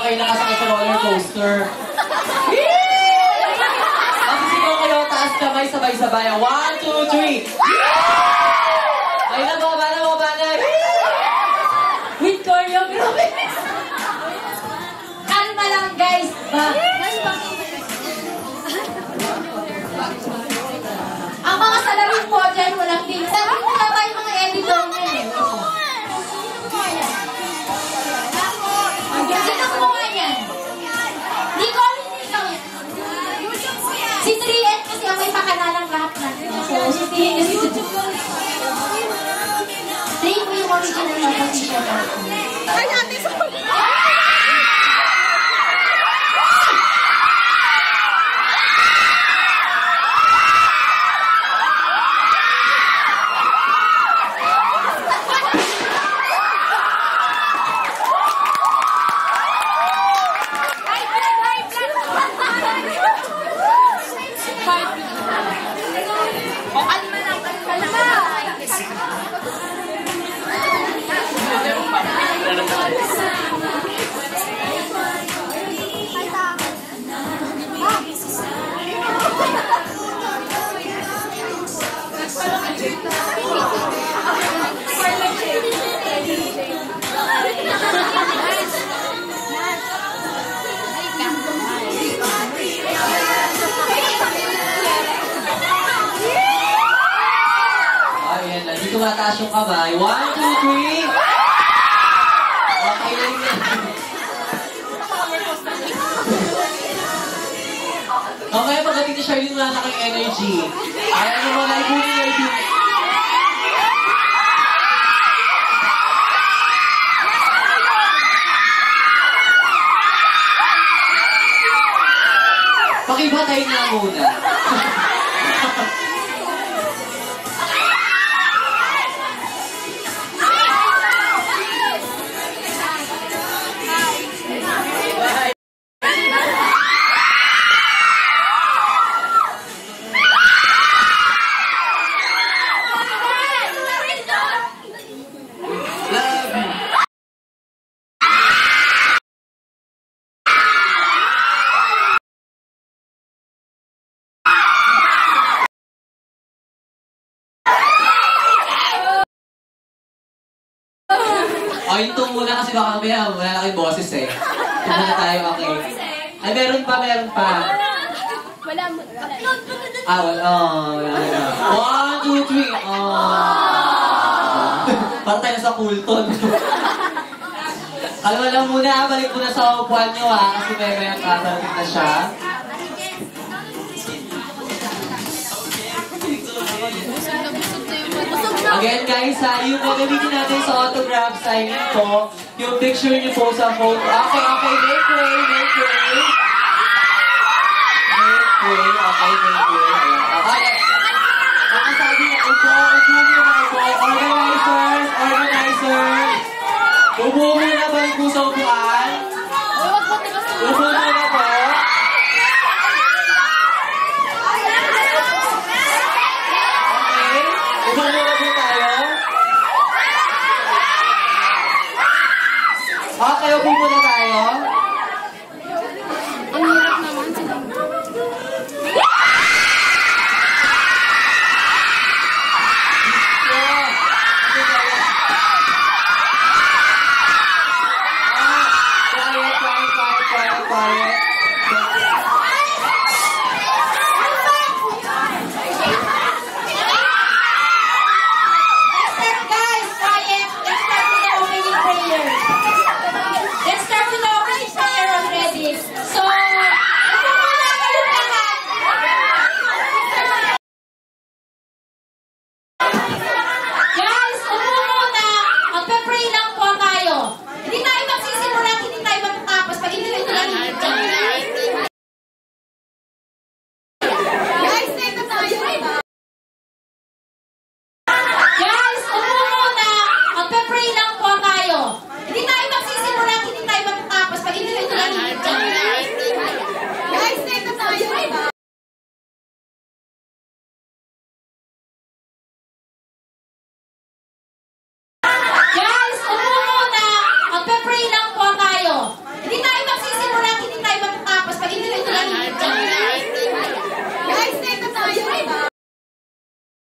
kayo nakasakay sa roller coaster. Magsisigaw kayo, taas kamay, sabay-sabay. 1, 2, 3. Ay, nababa na. With choreography. Kalma lang, guys. Ang mga salarin po dyan, walang din. Sabi mo na ba yung mga editor niya? Sino kumuha niyan? Hindi ko alam ikaw yan. Si 3N kasi ang may pakanalang lahat na. So, si 3N kasi play mo yung original na position. Ay, ate, sorry! Dito mataas yung kamay. 1, 2, 3. Okay lang yan. Okay, pagdating ni Charlene, wala na kang energy. Ay, ano mo, naipunin na ito. Pakibatay nga muna. Oh, yung tung muna kasi baka kami wala na kayong boses eh. Tung muna tayo, okay. Ay, meron pa. Wala. Ah, wala. 1, 2, 3. Parang tayo sa Coolton. Kalma lang muna, balik muna sa upuan nyo kasi may kakarating na siya. Again guys, yung gagamitin natin sa autograph signing po, yung picture niyo po sa photo. Okay, make way. Okay. Ang sabi niya, upo muna, organizers. Upo muna ba yung po sa upuan? Upo muna po. Okay, upo muna tayo.